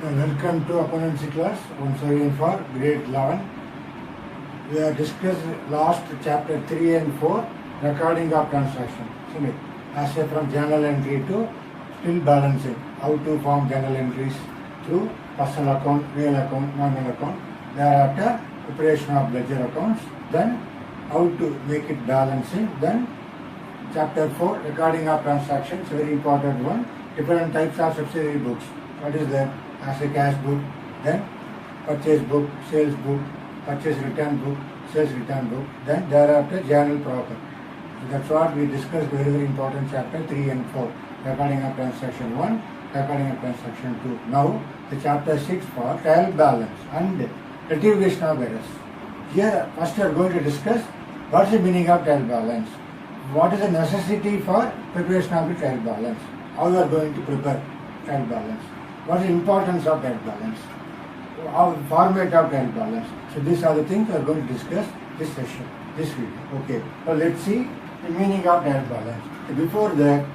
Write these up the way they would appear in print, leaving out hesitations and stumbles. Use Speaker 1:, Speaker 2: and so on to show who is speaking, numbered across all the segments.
Speaker 1: Welcome to accountancy class once again for grade 11. We have discussed last chapter 3 and 4 recording of transaction. As a from journal entry to still balancing, how to form journal entries through personal account, real account, nominal account. Thereafter preparation of ledger accounts. Then how to make it balancing. Then chapter 4 recording of transactions, very important one. Different types of subsidiary books. What is that? As a cash book, then purchase book, sales book, purchase return book, sales return book, then thereafter journal proper. So that's what we discussed, very, very important chapter 3 and 4. Recording of transaction 1, recording of transaction 2. Now the chapter 6 for trial balance and rectification of errors. Here first we are going to discuss what's the meaning of trial balance, what is the necessity for preparation of the trial balance, how we are going to prepare trial balance. What is the importance of trial balance? How format of trial balance? So these are the things we are going to discuss this session, this video. Okay. So let's see the meaning of trial balance. So before that,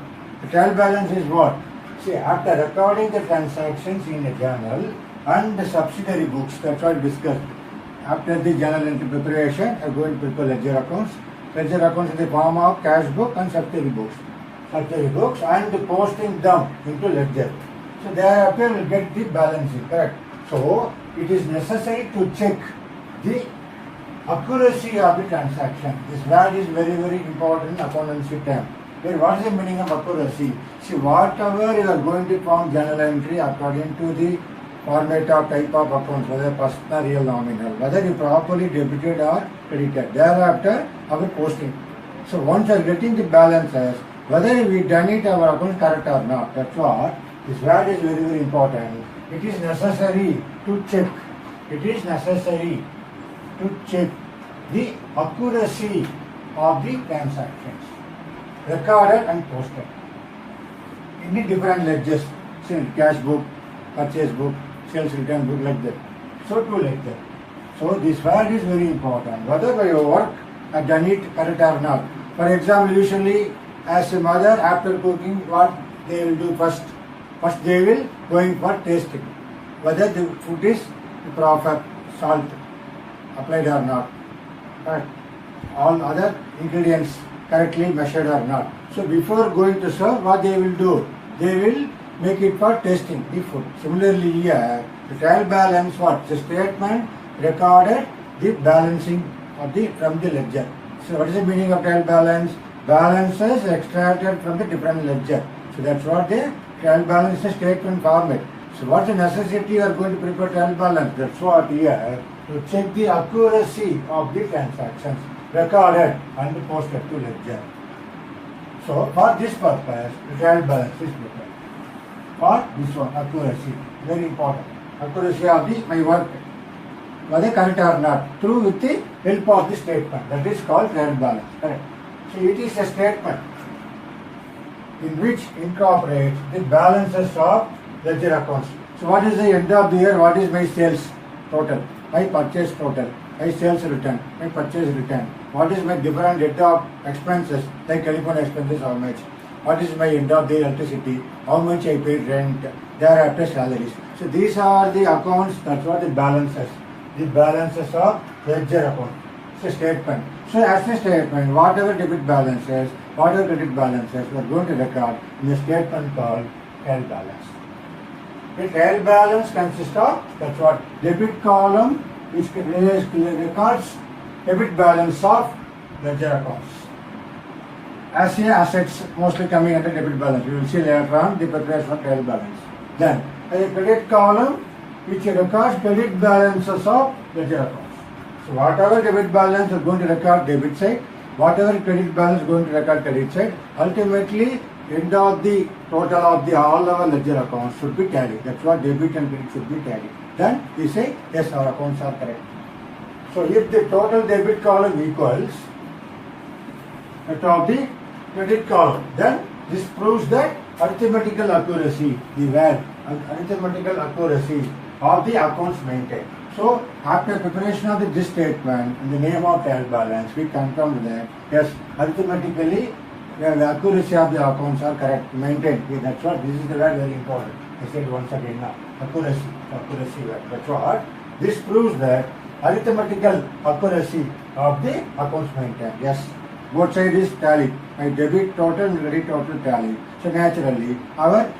Speaker 1: the trial balance is what? See, after recording the transactions in a journal and the subsidiary books, that's what we discussed. After the journal entry preparation, we are going to prepare ledger accounts. Ledger accounts in the form of cash book and subsidiary books. Subsidiary books and posting them into ledger. So thereafter we will get the balancing, correct? So it is necessary to check the accuracy of the transaction. This word is very, very important accountancy term. Here, what is the meaning of accuracy? See, whatever you are going to form journal entry according to the format of type of accounts, whether personal, real, nominal, whether you properly debited or credited. Thereafter, our posting. So once you are getting the balances, whether we done it our account correct or not, that's what. This word is very, very important. It is necessary to check. It is necessary to check the accuracy of the transactions recorded and posted in the different ledgers. Say cash book, purchase book, sales return book, like that. So to like that. So this word is very important. Whether by your work have done it correct or not. For example, usually as a mother after cooking, what they will do first? First they will going for tasting whether the food is proper salt applied or not, correct? All other ingredients correctly measured or not. So before going to serve, what they will do? They will make it for tasting the food. Similarly here, the trial balance, what? The statement recorded the balancing of the from the ledger. So what is the meaning of trial balance? Balances extracted from the different ledger. So that's what the trial balance is, statement format. So what's the necessity you are going to prepare trial balance? That's what here, to check the accuracy of the transactions recorded and posted to ledger. So for this purpose, the trial balance is prepared. For this one, accuracy, very important. Accuracy of the my work, whether correct or not, through with the help of the statement. That is called trial balance. Correct. So it is a statement in which incorporates the balances of ledger accounts. So what is the end of the year? What is my sales total? My purchase total? My sales return? My purchase return? What is my different head of expenses, like telephone expenses, how much? What is my end of the electricity? How much I paid rent? Thereafter salaries. So these are the accounts, that's what the balances. The balances of ledger account. It's a statement. So as a statement, whatever debit balances, whatever credit balances, we are going to record in a statement called trial balance. The trial balance consists of, that's what, debit column which records debit balance of ledger accounts. As a assets mostly coming under debit balance, we will see later on the preparation of trial balance. Then a credit column which records credit balances of ledger accounts. So whatever debit balance is going to record debit side, whatever credit balance is going to record credit side, ultimately end of the total of the all our ledger accounts should be tallied. That's what debit and credit should be tallied. Then we say yes, our accounts are correct. So if the total debit column equals that of the credit column, then this proves that arithmetical accuracy, the word arithmetical accuracy of the accounts maintained. So after preparation of this statement in the name of trial balance, we confirm that yes, arithmetically the accuracy of the accounts are correct, maintained. That's what this is the word very important. I said once again now, accuracy. That's what. This proves that arithmetical accuracy of the accounts maintained. Yes, both sides is tally. My debit total and credit total tally. So naturally, our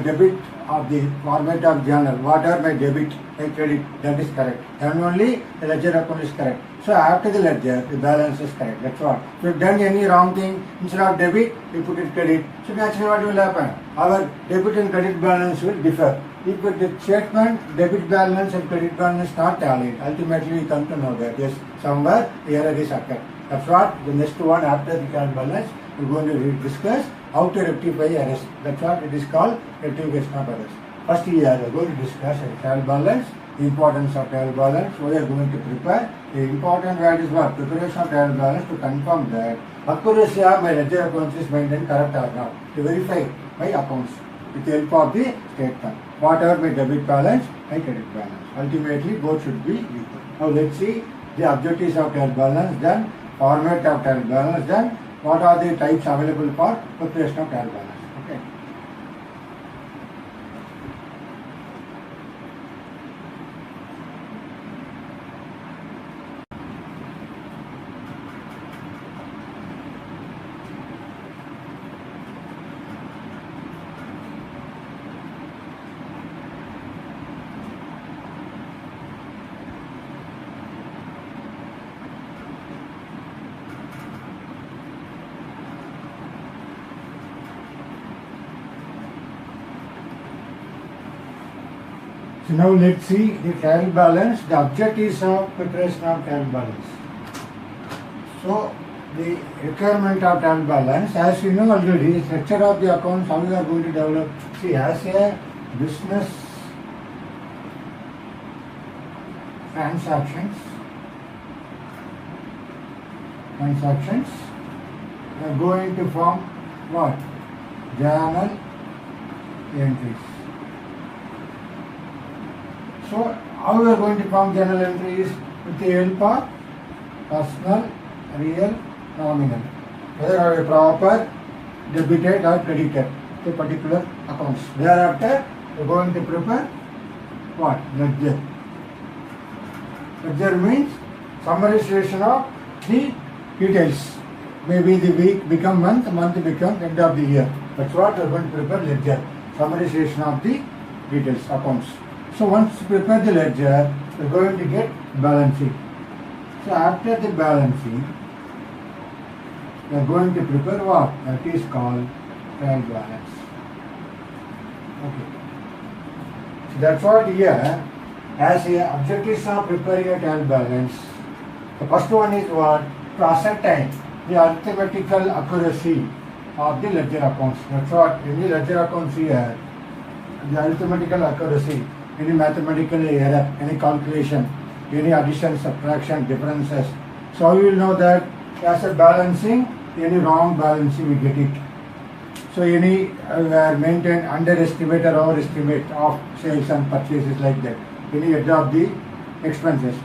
Speaker 1: debit of the format of journal, whatever my debit, my credit, that is correct. Then only the ledger account is correct. So after the ledger, the balance is correct. That's what. If you have done any wrong thing, instead of debit, you put it credit. So naturally what will happen? Our debit and credit balance will differ. If the statement, debit balance and credit balance not tallied, ultimately we come to know that yes, somewhere error is occurred. That's what the next one after the current balance, we are going to discuss how to rectify errors. That's what it is called rectification of errors. First here we are going to discuss trial balance, the importance of trial balance. So we are going to prepare the important word is what? Preparation of trial balance to confirm that accuracy of my ledger accounts is maintained correct or not. To verify my accounts with the help of the statement. Whatever my debit balance, my credit balance. Ultimately both should be equal. Now let's see the objectives of trial balance done, format of trial balance done, what are the types available for preparation of trial balance. Okay. So now let's see the trial balance, the objectives of preparation of trial balance. So the requirement of trial balance, as you know already, structure of the accounts, how we are going to develop. See, as a business transactions, we are going to form what? Journal entries. So, how we are going to form journal entries? With the help of personal, real, nominal. Whether are a proper debited or credited to particular accounts. Thereafter, we are going to prepare what? Ledger. Ledger means summarization of the details. Maybe the week become month, month become end of the year. That's what we are going to prepare ledger. Summarization of the details, accounts. So once you prepare the ledger, we are going to get balancing. So after the balancing, we are going to prepare what? That is called trial balance. Okay. So that's what here, as a objectives of preparing a trial balance. The first one is what? To ascertain the arithmetical accuracy of the ledger accounts. That's what in the ledger accounts here, the arithmetical accuracy. Any mathematical error, any calculation, any addition, subtraction, differences. So you will know that as a balancing, any wrong balancing we get it. So any maintain underestimate or overestimate of sales and purchases like that. Any head of the expenses.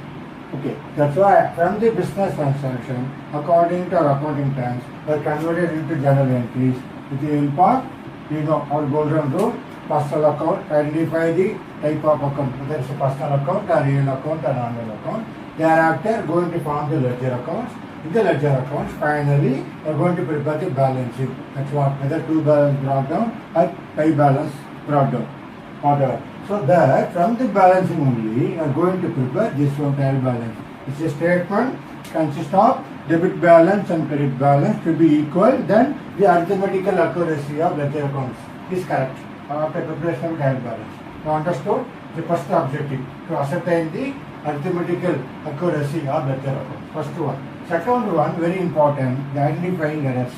Speaker 1: Okay, that's why from the business transaction, according to our accounting terms, we are converted into journal entries with the help of, our golden rule. Personal account, identify the type of account, whether it's a personal account or real account or non-real account. Thereafter, going to form the ledger accounts. In the ledger accounts, finally, we are going to prepare the balancing. That's what, whether two balance brought down or five balance brought down, whatever. So that from the balancing only, we are going to prepare this one trial balance. It's a statement consists of debit balance and credit balance to be equal, then the arithmetical accuracy of ledger accounts is correct. After preparation of trial balance. You understood the first objective to ascertain the arithmetical accuracy of ledger account. First one. Second one, very important, the identifying errors.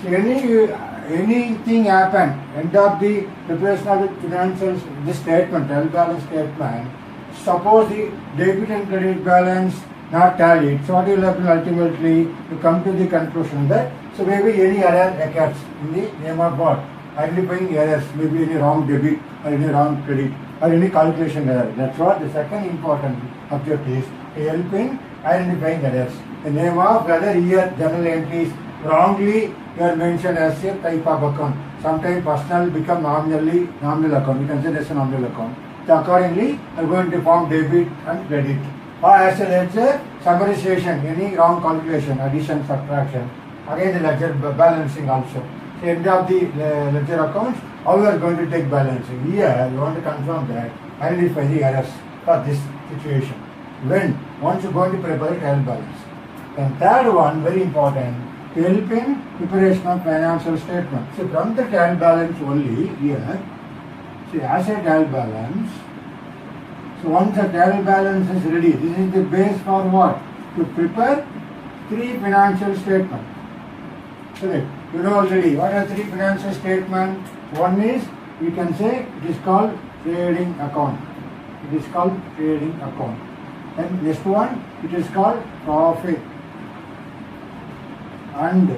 Speaker 1: So anything happen, end of the preparation of the financial, this statement, trial balance statement, suppose the debit and credit balance not tallied. So what will happen ultimately? You come to the conclusion that so maybe any error occurs in the name of what? Identifying errors, maybe any wrong debit or any wrong credit or any calculation error. That's what the second important objective is, helping identifying errors. The name of whether here journal entries wrongly you are mentioned as a type of account. Sometimes personal become nominal account. We consider as a nominal account. So accordingly, we are going to form debit and credit. Or as a ledger, summarization, any wrong calculation, addition, subtraction. Again the ledger balancing also. So end of the ledger accounts, how we are going to take balancing. Here, we want to confirm that, identify the errors for this situation. Once you are going to prepare a trial balance. Then third one, very important, to help in preparation of financial statement. So from the trial balance only here, see as a trial balance, so once the trial balance is ready, this is the base for what? To prepare 3 financial statements. Correct. You know already what are 3 financial statements? One is, you can say it is called trading account. It is called trading account. And next one, it is called profit and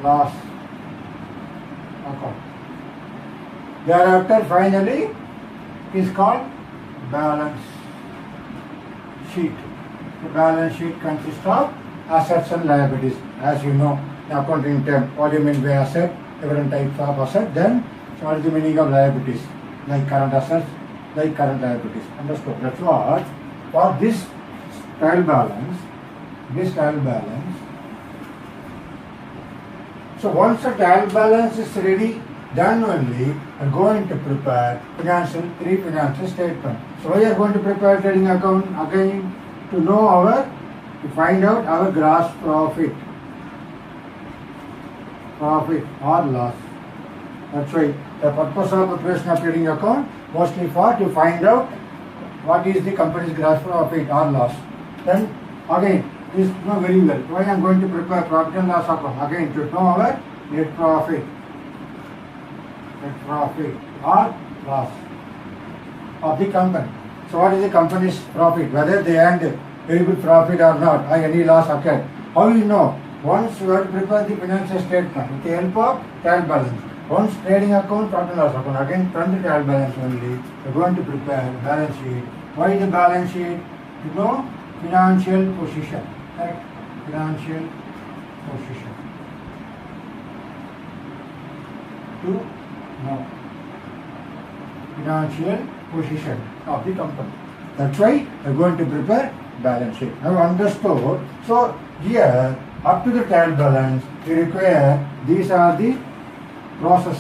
Speaker 1: loss account. Thereafter, finally, it is called balance sheet. The balance sheet consists of assets and liabilities. As you know, in accounting term, what do you mean by asset? Different types of asset. Then, what is the meaning of liabilities? Like current assets, like current liabilities. Understood? That's what, for this trial balance, so once the trial balance is ready, then only we are going to prepare 3 financial statements. So we are going to prepare trading account again to find out our gross profit or loss. That's right. The purpose of preparation of trading account mostly to find out what is the company's gross profit or loss. Then again, this know very well. Why I am going to prepare profit and loss account? Again, to know our net profit or loss of the company. So what is the company's profit? Whether they earned very good profit or not, or any loss occurred. How you know? Once you have to prepare the financial statement with the help of trial balance. Once trading account, profit and loss account, again from the trial balance only, we are going to prepare balance sheet. Why the balance sheet? To know financial position. Right? Financial position. To know financial position of the company. That's why we are going to prepare balance sheet. Now understood. So here, up to the trial balance, we require, these are the process.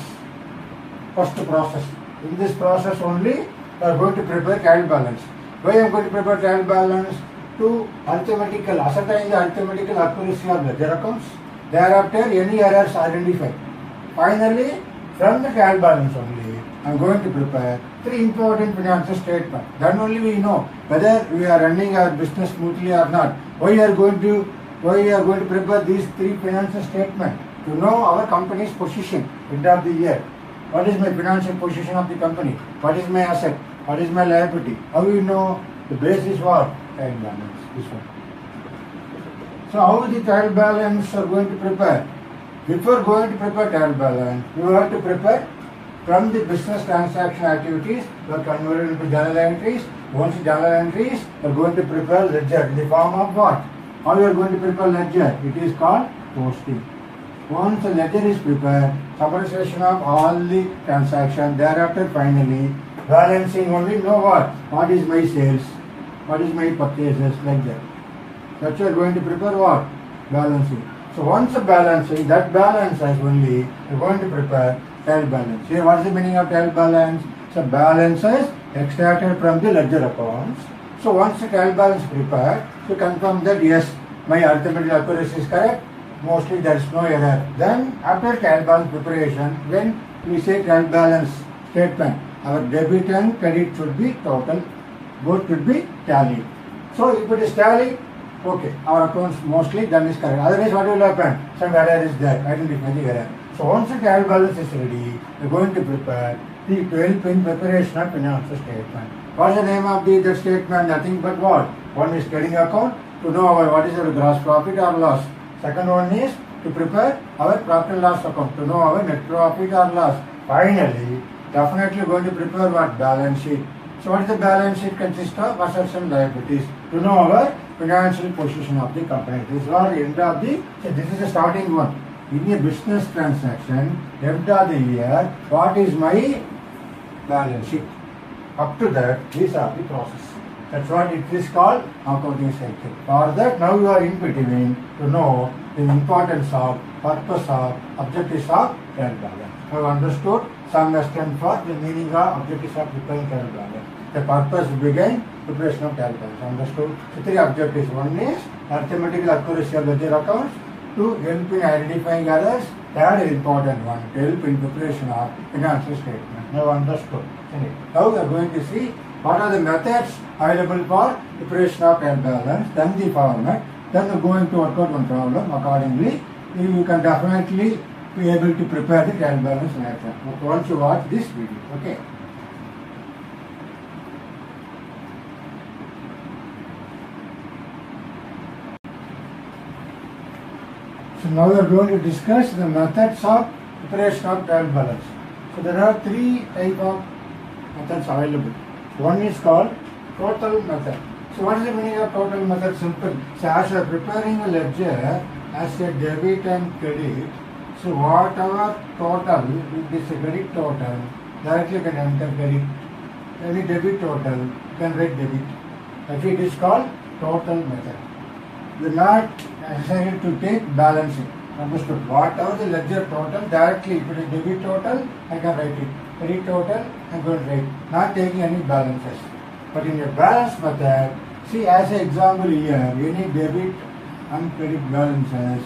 Speaker 1: First process. In this process only, we are going to prepare trial balance. Why I am going to prepare trial balance? To arithmetical, ascertain the arithmetical accuracy of ledger accounts. Thereafter, any errors identified. Finally, from the trial balance only, I am going to prepare 3 important financial statements. Then only we know whether we are running our business smoothly or not. Why we are going to prepare these 3 financial statements? To know our company's position end of the year. What is my financial position of the company? What is my asset? What is my liability? How do you know? The base is what? Trial balance. This one. So how the trial balance are going to prepare? Before going to prepare trial balance, you have to prepare from the business transaction activities, you are converted into journal entries. Once journal entries, you are going to prepare ledger in the form of what? How you are going to prepare ledger? It is called posting. Once the ledger is prepared, summarization of all the transactions, thereafter finally, balancing only know what? What is my sales? What is my purchases? Like that. That's why you are going to prepare what? Balancing. So once the balancing, that balance as only, you are going to prepare trial balance. Here, what is the meaning of trial balance? So balances extracted from the ledger accounts. So once the trial balance is prepared, to confirm that yes, my arithmetic accuracy is correct, mostly there is no error. Then after trial balance preparation, when we say trial balance statement, our debit and credit should be total, both should be tallied. So if it is tallied, okay, our accounts mostly done is correct. Otherwise what will happen? Some error is there, identify the error. So once the trial balance is ready, we are going to prepare the 12-pin preparation of financial statement. What is the name of the statement? Nothing but what? One is trading account, to know what is our gross profit or loss. Second one is to prepare our profit and loss account, to know our net profit or loss. Finally, definitely going to prepare what? Balance sheet. So what is the balance sheet consist of? Assets and liabilities, to know our financial position of the company. This is all end of the, so this is the starting one. In a business transaction, end of the year, what is my balance sheet? Up to that, these are the process. That's what it is called accounting cycle. For that, now you are in between to know the importance of, purpose of, objectives of trial balance. Have understood some extent for the meaning of objectives of preparing trial balance. The purpose began preparation of trial balance. Understood? So three objectives. One is arithmetical accuracy of ledger accounts. Two, help in identifying errors. Third is important one, to help in preparation of financial statement. Now understood. Now we are going to see what are the methods available for preparation of trial balance, then the format, then we are going to work out one problem accordingly. You can definitely be able to prepare the trial balance later. Once you watch this video, okay? So now we are going to discuss the methods of preparation of trial balance. So there are three types of methods available. One is called total method. So what is the meaning of total method? Simple. So as you are preparing a ledger as a debit and credit, so whatever total, if this is a credit total, directly you can enter credit. Any debit total, you can write debit. That it is called total method. You are not necessary to take balancing. Understood? Whatever the ledger total, directly if it is debit total, I can write it. Credit total, I am going to write. Not taking any balances. But in a balance method, see as an example here, any debit and credit balances.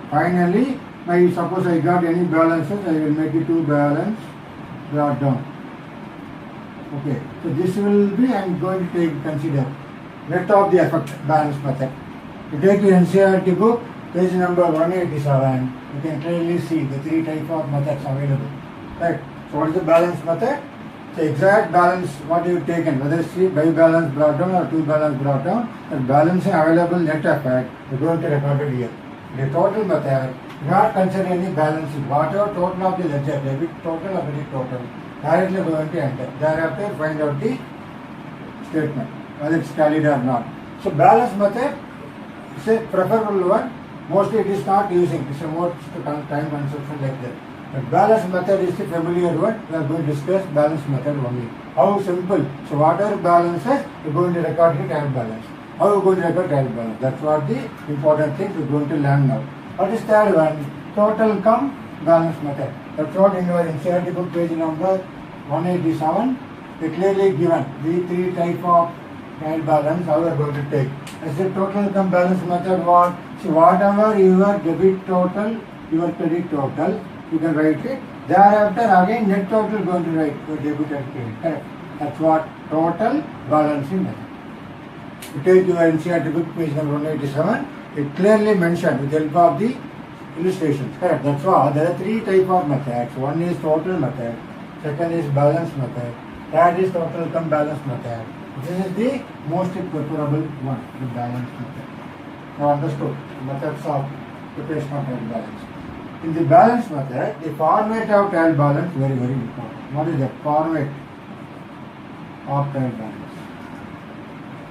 Speaker 1: Finally, suppose I got any balances, I will make it to balance, brought down. Okay, so this will be, I am going to consider net of the effect balance method. You take your NCERT book, page number 187, you can clearly see the three types of methods available. Right? So what is the balance method? The exact balance what you have taken, whether it's by balance brought down or two balance brought down, the balancing available net effect is going to record it here. The total method, do not consider any balancing. Whatever total of the ledger, debit total or credit total, directly going to enter. Thereafter find out the statement, whether it's tallied or not. So balance method is a preferable one. Mostly it is not using, it's a more time consumption like that. But balance method is the familiar one. We are going to discuss balance method only. How simple. So whatever balances, we are going to record the trial balance. How we are going to record trial balance? That's what the important thing we are going to learn now. What is third one? Total cum balance method. That's what in your NCERT book page number 187, they clearly given the three type of trial balance how we are going to take. As the total cum balance method what? So whatever your debit total, your credit total, you can write it. Thereafter again net total going to write your debit and credit. Correct. That's what total balancing method. You take your NCERT book page number 187. It clearly mentioned with the help of the illustrations. Correct. That's why there are three types of methods. One is total method. Second is balance method. Third is total cum balance method. This is the most preferable one, the balance method. Now understood the methods of preparation of trial balance. In the balance method, the format of trial balance very important. What is the format of trial balance?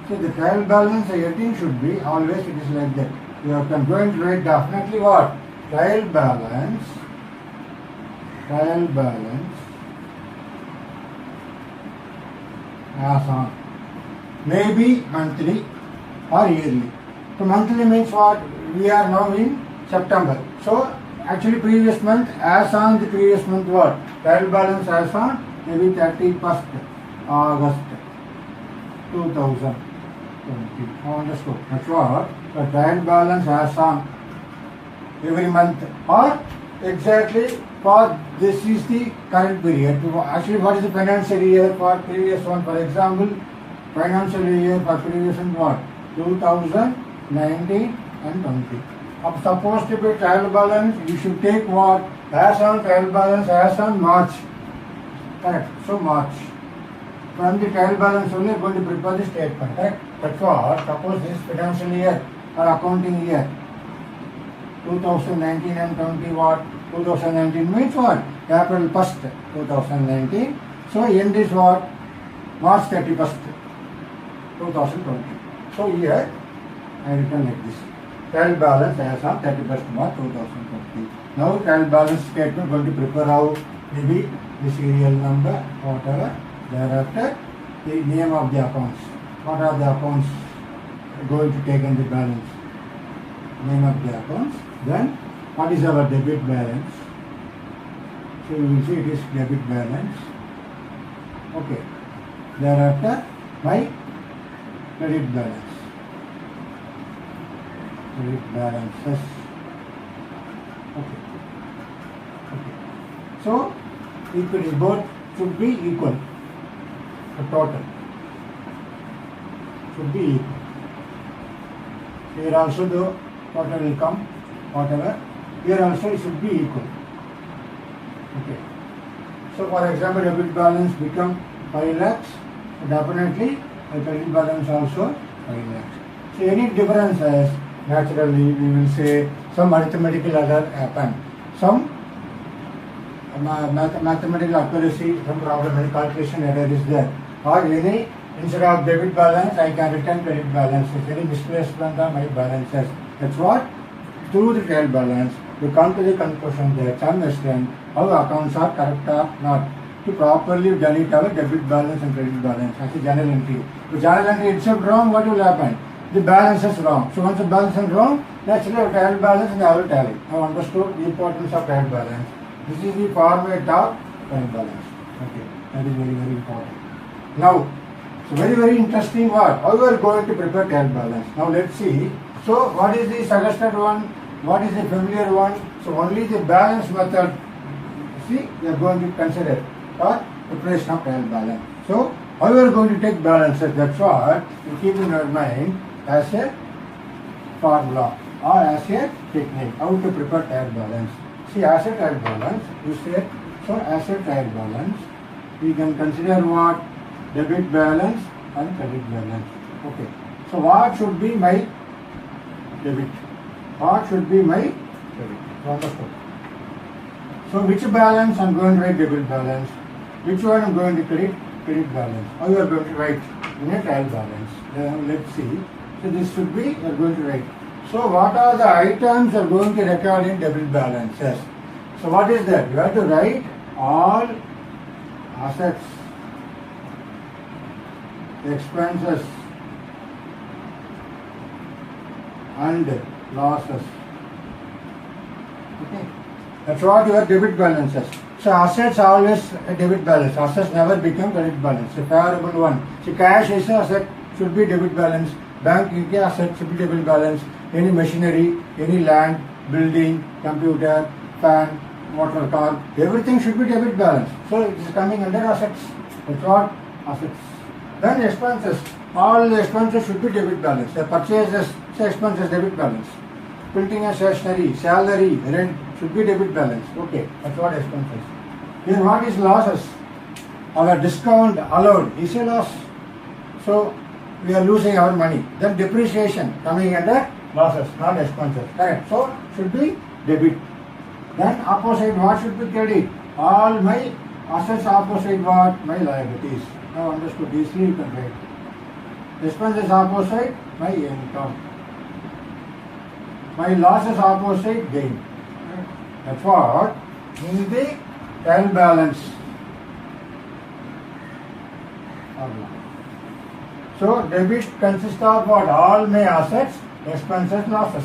Speaker 1: So the trial balance heading should be always it is like that. You are going to write definitely what? Trial balance as on. Maybe monthly or yearly. So monthly means what? We are now in September. So actually previous month as on the previous month what? Trial balance as on maybe 31st August 2020. Understood. That's what the trial balance as on every month or exactly for this is the current period. Actually what is the financial year for previous one? For example, financial year for previous one what? 2019 and 20. Supposed to be trial balance, you should take what? As on trial balance as on March. Correct. So March. From the trial balance only going to prepare the statement. Correct. That's what. Suppose this financial year or accounting year 2019 and 20 what? 2019 means what? April 1st 2019. So end is what? March 31st 2020. So here I written like this. Trial balance as on 31st March 2020. Now trial balance statement going to prepare how maybe the serial number, whatever. Thereafter the name of the accounts. What are the accounts going to take in the balance? Name of the accounts. Then what is our debit balance? So you will see it is debit balance. Okay. Thereafter my credit balance. Credit balances. Okay. Okay. So if it is both should be equal. The total should be equal. Here also the total will come, whatever. Here also it should be equal. Okay. So for example, debit balance become 5 lakhs. So definitely the credit balance also 5 lakhs. So any differences, naturally we will say some arithmetical error happen. Some mathematical accuracy, some problem in calculation error is there. Or any, instead of debit balance, I can return credit balance. If any misplacement of my balances. That's what? Through the trial balance, you come to the conclusion that some extent how accounts are correct or not. To properly delete our debit balance and credit balance as a journal entry. If journal entry itself wrong, what will happen? The balance is wrong. So once the balance is wrong, naturally our trial balance and I will tally. I have understood the importance of trial balance. This is the format of trial balance. Okay, that is very, very important. Now, so very interesting what? How we are going to prepare trial balance. Now let's see. So what is the suggested one? What is the familiar one? So only the balance method, see, we are going to consider for preparation of trial balance. So how we are going to take balances? That's what you keep in your mind as a formula or as a technique. How to prepare trial balance. See, as a trial balance, you say, so as a trial balance, we can consider what? Debit balance and credit balance. Okay. So what should be my debit? What should be my credit? Wonderful. So which balance I am going to write debit balance? Which one I am going to credit balance? How you are going to write in a trial balance? Let's see. So this should be you are going to write. So what are the items you are going to record in debit balances? So what is that? You have to write all assets, expenses and losses. Okay. That's what your debit balances. So assets always a debit balance. Assets never become credit balance. A favorable one. So cash is a asset, should be debit balance. Bank asset should be debit balance. Any machinery, any land, building, computer, fan, motor car, everything should be debit balance. So it is coming under assets. That's what assets. Then expenses. All the expenses should be debit balance. The purchases, expenses, debit balance. Printing and stationery, salary, rent should be debit balance. Okay, that's what expenses. Then what is losses? Our discount allowed is a loss. So we are losing our money. Then depreciation coming under losses, not expenses. Correct. So should be debit. Then opposite what should be credit? All my assets opposite what? My liabilities. Now understood. Easily you can write. Expenses opposite my income. My losses opposite gain. That's what in the trial balance. So debit consists of what? All my assets, expenses, losses.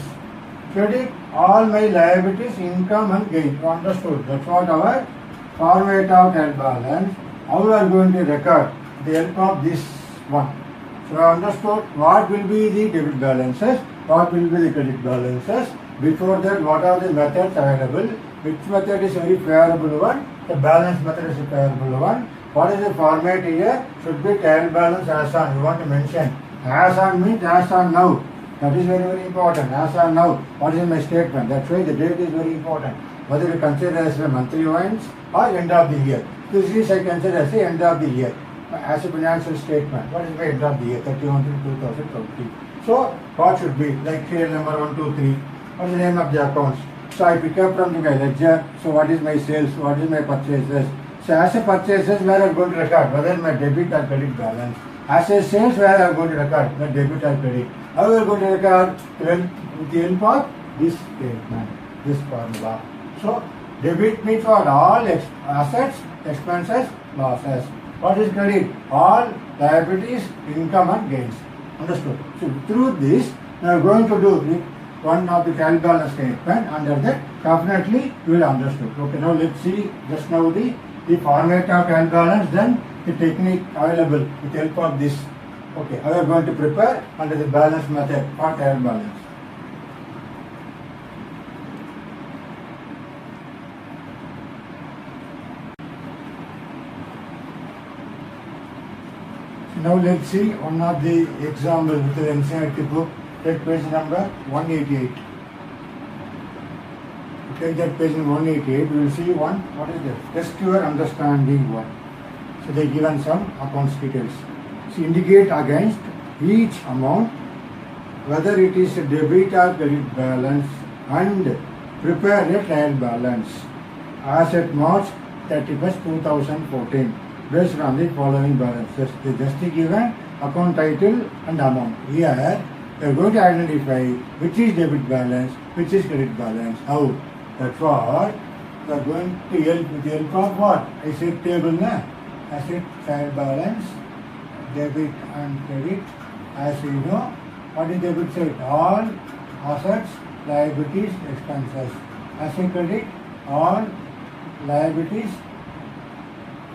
Speaker 1: Credit, all my liabilities, income and gain. Understood. That's what our format of trial balance. How we are going to record the help of this one. So I understood what will be the debit balances, what will be the credit balances. Before that, what are the methods available? Which method is very favorable one? The balance method is a favorable one. What is the format here? Should be trial balance as on. You want to mention as on means as on now. That is very, very important. As on now. What is my statement? That's why the date is very important. Whether you consider as a monthly ones or end of the year. This is I consider as the end of the year. As a financial statement. What is the end of the year? 31/2020. So what should be? Like serial number 1, 2, 3. What is the name of the accounts? So I pick up from the ledger. So what is my sales? What is my purchases? So as a purchases where I am going to record whether my debit or credit balance. As a sales where I am going to record my debit or credit. How we are going to record? With the help of this statement, this formula. So debit means what? All assets, expenses, losses. What is credit? All liabilities, income and gains. Understood? So through this, we are going to do one of the trial balance statement. Under that, definitely you will understood. Okay, now let's see just now the format of trial balance, then the technique available with help of this. Okay, I am going to prepare under the balance method for trial balance. Now let's see one of the example with the NCERT book. Take page number 188. Take that page number 188. We will see one. What is this? Test your understanding one. So they given some accounts details. So indicate against each amount whether it is a debit or credit balance and prepare a trial balance as at March 31st, 2014. Based on the following balances. They just given account title and amount. Here, we are going to identify which is debit balance, which is credit balance. How? That's what we are going to help with the help of what? I said table na. Asset, trial balance, debit and credit. As you know, what is debit side? All assets, liabilities, expenses. Asset credit, all liabilities,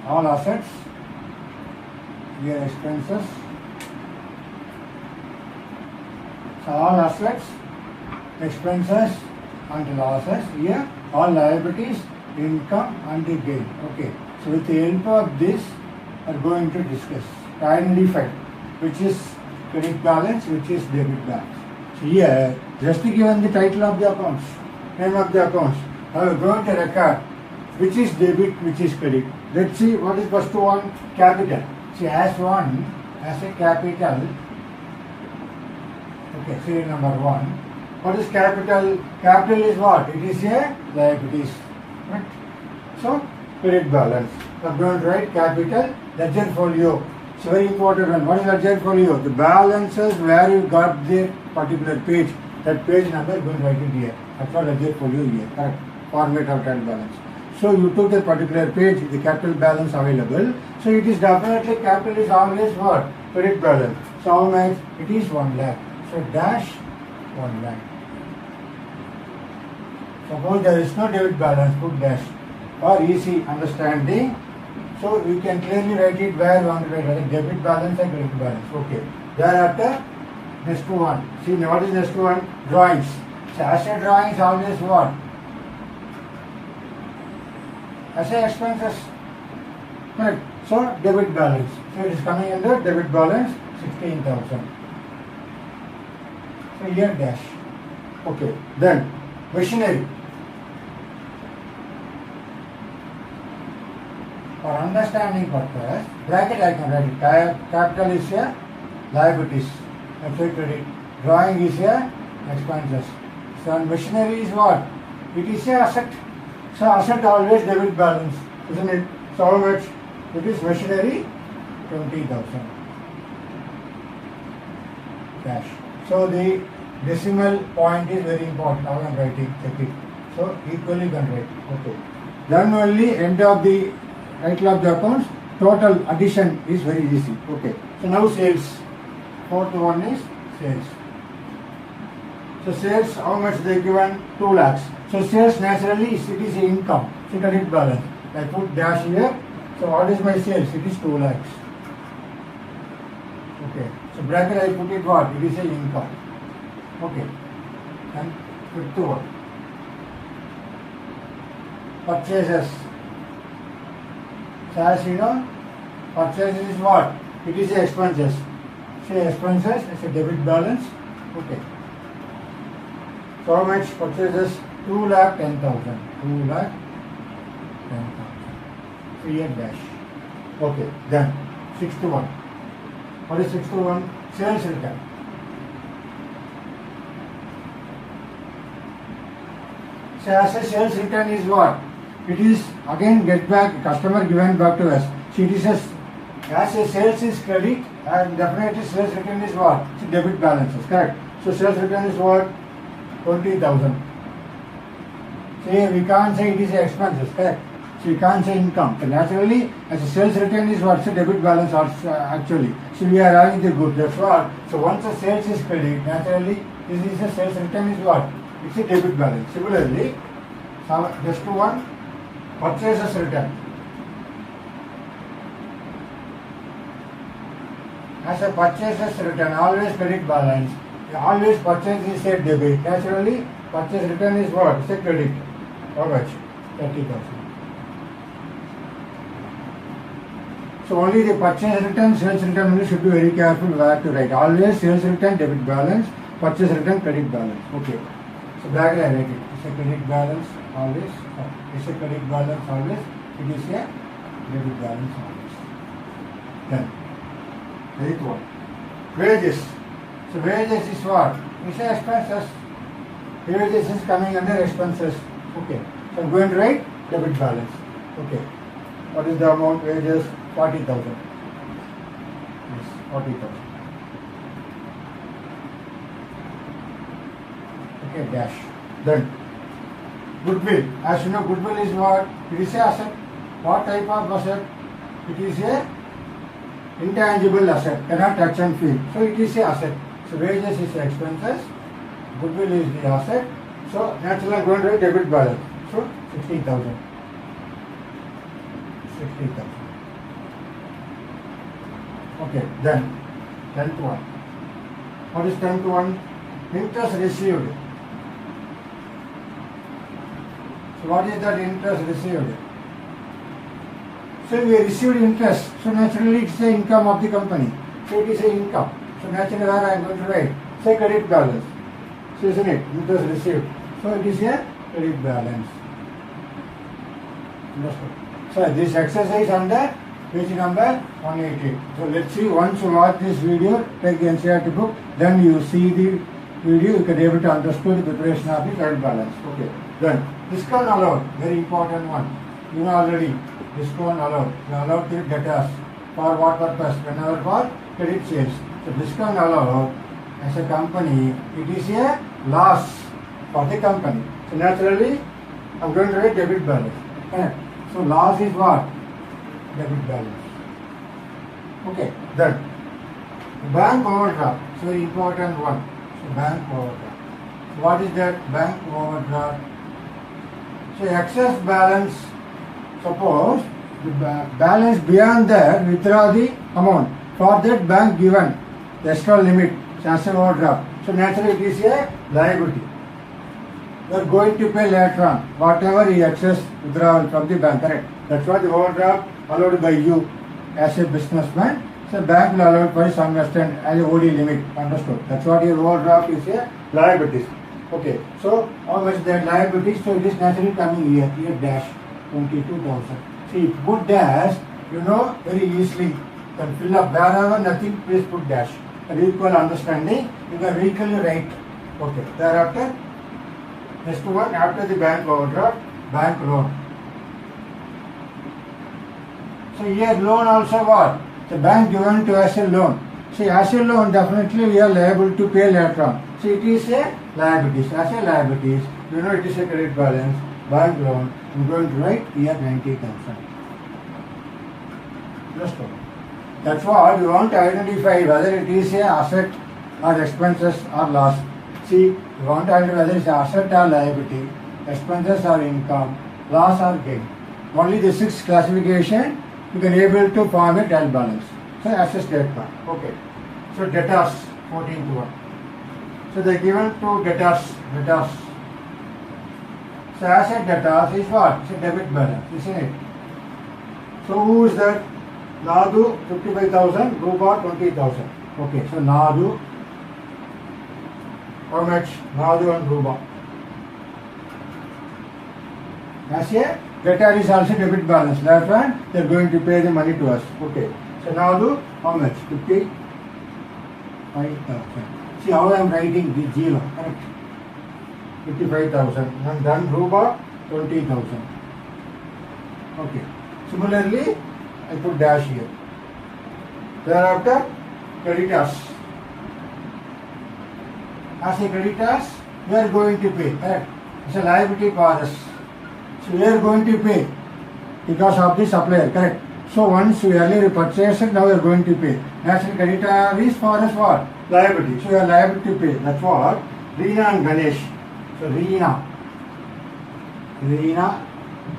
Speaker 1: all assets, here expenses. So all assets, expenses and losses, here all liabilities, income and the gain. Okay. So with the help of this, we are going to discuss, to identify which is credit balance, which is debit balance. So here, just given the title of the accounts, name of the accounts, I am going to record which is debit, which is credit. Let's see what is first one, capital. See, as one, as a capital. Okay, serial number 1. What is capital? Capital is what? It is a liabilities. Right? So, credit balance. We are going to write capital, ledger folio. It's a very important one. What is ledger folio? The balances where you got the particular page. That page number you are going to write it here. That's what ledger folio here. Correct. Format of trial balance. So you took a particular page, the capital balance available. So it is definitely capital is always what? Credit balance. So how much? It is 1 lakh. So dash 1 lakh. Suppose there is no debit balance, put dash. For easy understanding. So you can clearly write it where you want to write it. Debit balance and credit balance. Okay. Thereafter, next one. See what is next one? Drawings. So asset drawing is always what? Asset expenses. Correct. So debit balance. So it is coming under debit balance 16,000. So here dash. Okay. Then machinery. For understanding purpose, bracket I can write it. Capital is here, liabilities. Asset credit. Drawing is here, expenses. So machinery is what? It is a asset. So asset always debit balance, isn't it? So how much? It is machinery 20,000. Cash. So the decimal point is very important. How I am writing, check it. So equally you can write. Okay. Then only end of the title of the accounts, total addition is very easy. Okay. So now sales. Fourth one is sales. So sales, how much they given? 2 lakhs. So sales naturally it is income. So credit balance. I put dash here. So what is my sales? It is 2 lakhs. Okay. So bracket I put it what? It is a income. Okay. And fifth one. Purchases. So as you know, purchases is what? It is a expenses. Say expenses is a debit balance. Okay. So how much purchases? 2,10,000. 2,10,000. So here dash. Okay. Then sixth one. What is sixth one? Sales return. So as a sales return is what? It is again get back, customer given back to us. So it is as a sales is credit and definitely sales return is what? It's debit balances, correct? So sales return is what? 20,000. So here we can't say it is expenses, correct? So you can't say income. So naturally, as a sales return is what's the debit balance also actually. So we are having the good. That's what. So once the sales is credit, naturally this is a sales return is what? It's a debit balance. Similarly, just to one purchases return. As a purchases return, always credit balance. Always purchase is a debit. Naturally, purchase return is what? It's a credit. How much? 30,000. So only the purchase return, sales return only should be very careful where to write. Always sales return, debit balance, purchase return, credit balance. Okay. So back I write it. It's a credit balance always. It's a credit balance always. It is a debit balance always. Then, eighth one. Wages. So wages is what? It's a expenses. Wages is coming under expenses. Okay. So I'm going to write debit balance. Okay. What is the amount? Wages 40,000. Yes, 40,000. Okay, dash. Then goodwill. As you know, goodwill is what? It is a asset. What type of asset? It is a intangible asset. Cannot touch and feel. So it is a asset. So wages is expenses. Goodwill is the asset. So naturally I am going to write debit balance. So 60,000. 60,000. Okay, then 10th one. What is 10th one? Interest received. So what is that interest received? So we received interest. So naturally it's the income of the company. So it is a income. So naturally where I am going to write? Say credit balance. So isn't it? Interest received. So it is a credit balance. Understood? So this exercise under page number 180. So let's see, once you watch this video, take the NCERT book, then you see the video, you can be able to understand the preparation of the credit balance. Okay. Then discount allowed, very important one. You know already, discount allowed. You are allowed to debtors. For what purpose? Whenever for credit sales. So discount allowed as a company, it is a loss for the company. So naturally, I am going to write debit balance. Correct. So loss is what? Debit balance. Okay, then bank overdraft. So important one. So bank overdraft. So what is that? Bank overdraft. So excess balance. Suppose the balance beyond that, withdraw the amount for that bank given the extra limit. So as an overdraft. So naturally it is a liability. You are going to pay later on whatever is excess withdrawal from the bank, correct? That's what the overdraft allowed by you as a businessman. So bank will allow by some extent as a OD limit, understood? That's what your overdraft is a liabilities. Okay, so how much that liabilities? So it is naturally coming here dash 22,000. See, put dash, you know very easily. You can fill up wherever nothing, please put dash. An equal understanding, you can equally write. Okay, thereafter. Next one, after the bank overdraft, bank loan. So here loan also what? The bank given to us a loan. See, as a loan definitely we are liable to pay later on. So it is a liabilities. As a liabilities, you know it is a credit balance, bank loan. I am going to write here 90,000. That's what you want to identify whether it is a asset or expenses or loss. See, you want to identify whether it is asset or liability, expenses or income, loss or gain. Only the 6 classification you can able to form a trial balance. So as a statement. Okay. So debtors 14 to 1. So they are given to debtors. So as a debtors is what? It's a debit balance, isn't it? So who is that? Nadu 55,000, Ruba 20,000. Okay. So Nadu. How much? Nadu and Ruba. As a debtor is also debit balance. That one, they are going to pay the money to us. Okay. So Nadu, how much? 55,000. See how I am writing the zero. Correct. 55,000. And then Ruba 20,000. Okay. Similarly, I put dash here. Thereafter, creditors. As a creditors, we are going to pay. Correct. It's a liability for us. So we are going to pay because of the supplier, correct? So once we earlier purchased it, now we are going to pay. National creditor is for us what? Liability. So we are liable to pay. That's what Reena and Ganesh. So Reena,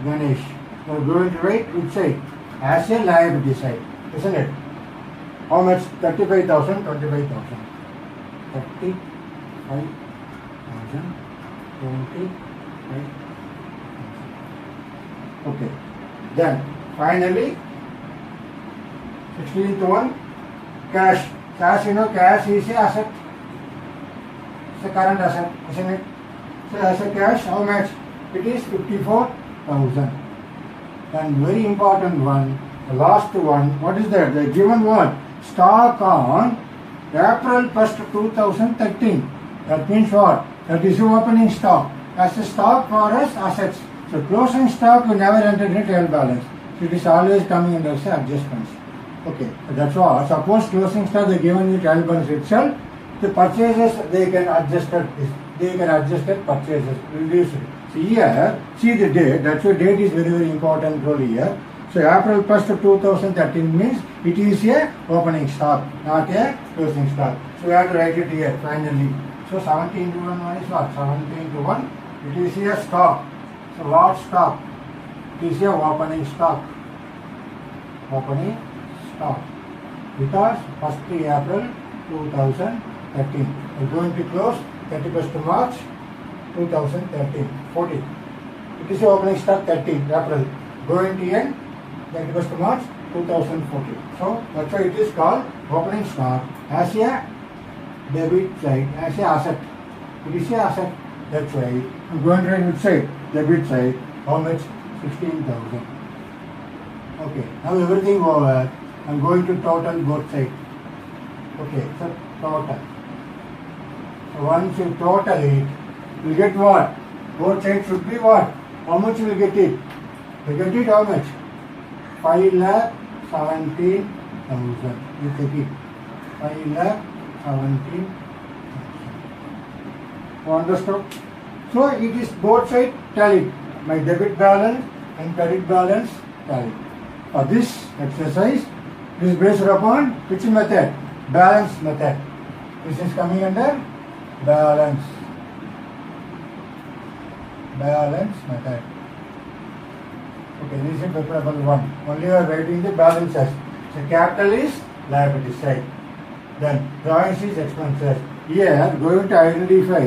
Speaker 1: Ganesh. We are going to write which side? As a liability side, isn't it? How much? 35,000, 25,000. 35,000, 25,000. Okay. Then finally, 16th one, cash. Cash, you know, cash is a asset. It's a current asset, isn't it? So as a cash, how much? It is 54,000. And very important one, the last one, what is that? The given one, stock on April 1st, 2013. That means what? That is the opening stock. As a stock for us, assets. So closing stock we never entered in trial balance. So it is always coming under adjustments. Okay, that's what. Suppose closing stock they given the trial balance itself. The purchases they can adjust it. They can adjust it purchases, reduce it. So here, see the date. That's why date is very important role here. So April 1st, 2013 means it is a opening stock, not a closing stock. So we have to write it here finally. So 17 to 1 is what? 17 to 1. It is a stock. So what stock? It is a opening stock. Opening stock. Because 1st April 2013. We are going to close 31st March 2013. 14. It is a opening stock 13 April. Going to end 31st March 2014. So that's why it is called opening stock as a debit side, as a asset. It is a asset. That's why I'm going to write which side? Debit side. How much? 16,000. Okay. Now everything over. I'm going to total both sides. Okay. So total. So once you total it, you get what? Both sides should be what? How much you will get it? You get it how much? 5,17,000. You take it. 5,17,000. You understood? So it is both sides tallied. My debit balance and credit balance tallied. For this exercise, this is based upon which method? Balance method. This is coming under balance. Balance method. Okay, this is preferable one. Only you are writing the balances. So capital is liability side. Then drawings is expenses. Here going to identify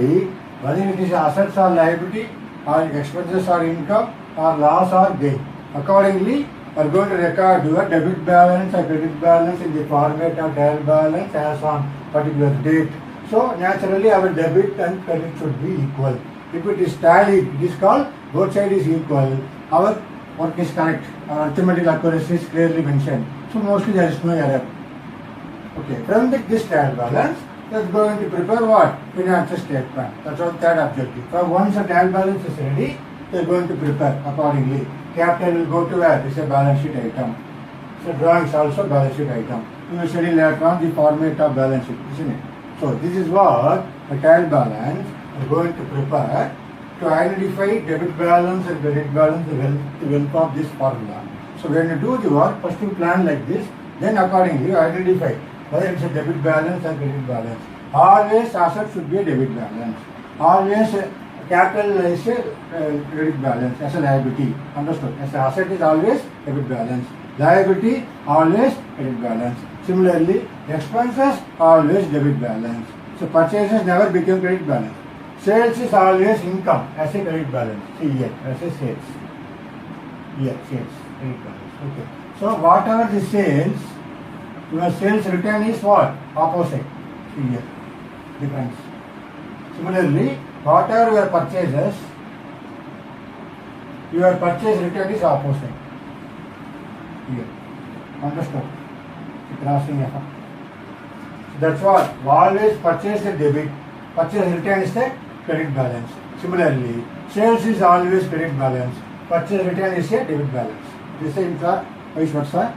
Speaker 1: whether it is assets or liability or expenses or income or loss or gain. Accordingly, we are going to record your debit balance or credit balance in the format of trial balance as on particular date. So naturally our debit and credit should be equal. If it is tallied, it is called both sides is equal. Our work is correct. Our arithmetical accuracy is clearly mentioned. So mostly there is no error. Okay, from this trial balance, we are going to prepare what? Financial statement. That's our third objective. So once the trial balance is ready, we are going to prepare accordingly. Capital will go to where? This is a balance sheet item. So drawings also balance sheet item. We will study later on the format of balance sheet, isn't it? So this is what the trial balance we are going to prepare to identify debit balance and credit balance with the help of this formula. So when you do the work, first you plan like this, then accordingly you identify whether it's a debit balance or credit balance. Always asset should be a debit balance. Always capital is a credit balance as a liability. Understood? As an asset is always debit balance. Liability always credit balance. Similarly, expenses always debit balance. So purchases never become credit balance. Sales is always income as a credit balance. See here, as a sales. Here, sales, credit balance. Okay. So whatever the sales, your sales return is what? Opposite. See here, difference. Similarly, whatever your purchases, your purchase return is opposite. Here. Understood? Crossing effect. That's what. Always purchase a debit. Purchase return is the credit balance. Similarly, sales is always credit balance. Purchase return is a debit balance. This is vice versa.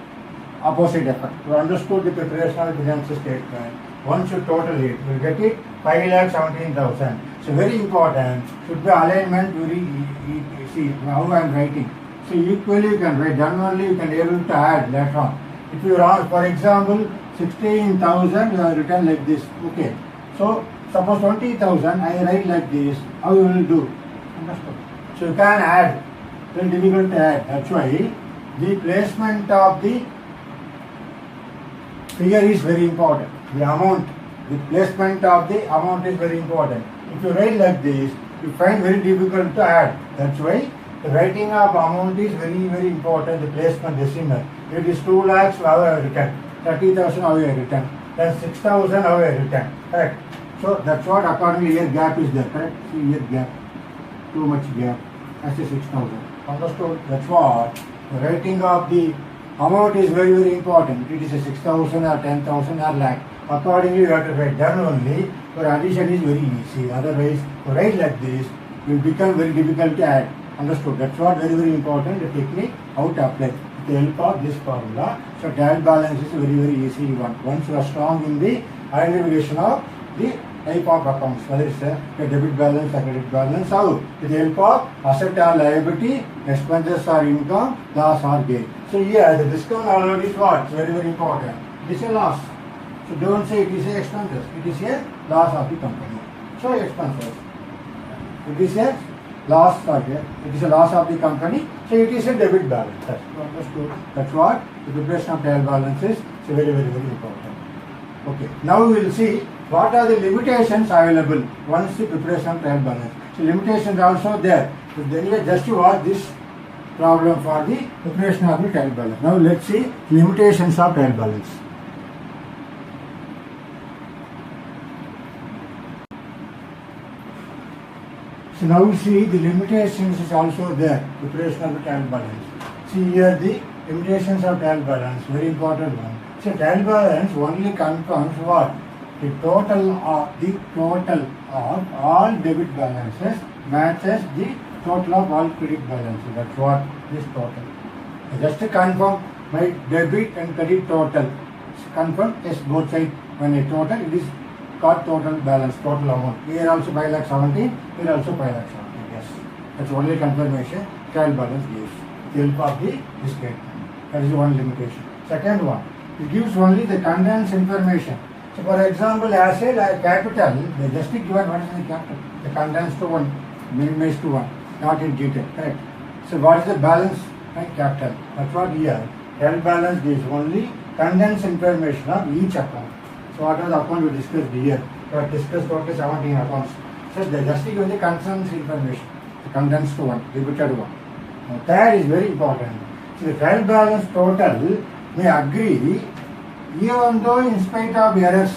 Speaker 1: Opposite effect. You understood the preparation of the financial statement. Once you total it, you will get it 5,17,000. So very important. Should be alignment very see how I am writing. So equally you can write. Then only you can able to add later on. If you are, for example, 16,000, you have written like this. Okay. So suppose 20,000, I write like this. How you will do? Understood? So you can add. Very difficult to add. That's why the placement of the figure is very important. The amount, the placement of the amount is very important. If you write like this, you find very difficult to add. That's why the writing of amount is very important. The placement decimal. It is 2 lakhs, how I have written. 30,000, how I have written. Then 6,000, how I have written. Correct. So that's what accordingly here gap is there. Correct. See here gap. Too much gap. That's a 6,000. Understood? That's what the writing of the amount is very important. It is a 6,000 or 10,000 or lakh. Accordingly, you have to write. Then only your addition is very easy. Otherwise, to write like this will become very difficult to add. Understood? That's what very important. The technique how to apply with the help of this formula. So trial balance is a very easy one. Once you are strong in the identification of the type of accounts, whether it's a debit balance or credit balance, how with the help of asset or liability, expenses or income, loss or gain. So here the discount already is what? It's very important. It is a loss. So don't say it is a expenses. It is a loss of the company. So expenses. It is a loss of the company. So it is a debit balance. That's understood. That's what the preparation of trial balance is. So very important. Okay. Now we will see what are the limitations available once the preparation of trial balance. So limitations are also there. So then you just watch this problem for the preparation of the trial balance. Now let's see limitations of trial balance. So now we see the limitations is also there, preparation of the trial balance. See here the limitations of trial balance, very important one. So trial balance only confirms what? The total of all debit balances matches the total of all credit balances. That's what this total. Just to confirm my debit and credit total. Confirm yes, both sides when a total it is got total balance, total amount. Here also 5,17,000, here also 5,17,000. Yes. That's only confirmation trial balance gives. The help of the statement. That is one limitation. Second one, it gives only the condensed information. So for example, as a capital, they just given what is the capital. The condensed to 1, minimized to 1, not in detail. Correct. So what is the balance and capital? That's what here. Trial balance gives only condensed information of each account. So what are the accounts we discussed here? We have discussed total 17 accounts. So they just give the condensed information. The condensed to 1, limited 1. Now that is very important. So the trial balance total may agree even though in spite of errors,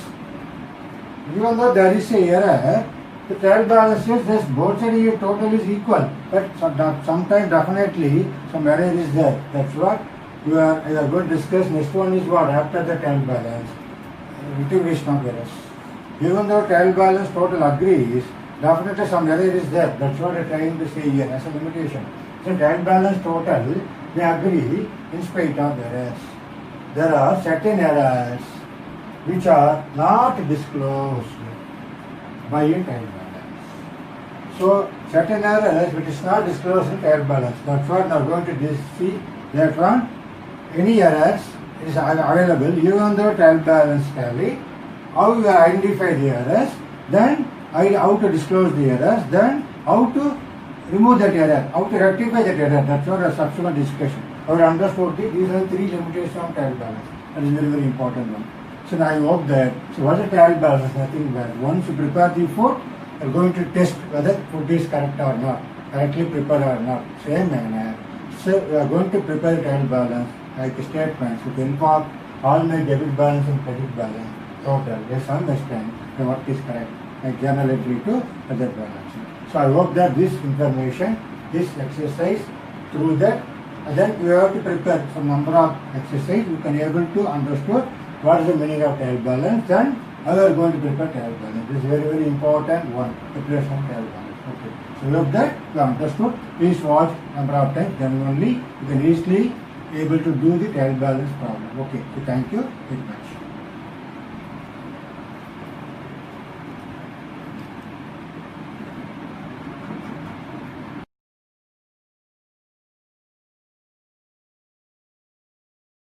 Speaker 1: even though there is a error, the trial balance says this both sides total is equal. But sometimes definitely some error is there. That's what we are going to discuss. Next one is what? After the trial balance. Integration of errors. Even though trial balance total agrees, definitely some error is there. That's what I am trying to say here as a limitation. So trial balance total may agree in spite of errors. There are certain errors which are not disclosed by a trial balance. So certain errors which is not disclosed in trial balance. That's what we are going to see later on. Any errors is available even though trial balance tally. How you identify the errors, then how to disclose the errors, then how to remove that error, how to rectify that error. That's what a subsequent discussion. Our understood these are 3 limitations of trial balance. That is very important one. So now I hope that, so what is trial balance? Nothing bad. Once you prepare the food, you are going to test whether food is correct or not, correctly prepared or not. Same manner. So we are going to prepare trial balance like statements with help of all my debit balance and credit balance total. Yes, understand what is correct. Like journal entry to other balance. So I hope that this information, this exercise, through that, and then you have to prepare some number of exercise. You can able to understand what is the meaning of trial balance and how you are going to prepare trial balance. This is very important one, preparation of trial balance. Okay. So we hope that you understood. Please watch number of times. Then only you can easily able to do the trial balance problem. Okay. So thank you very much.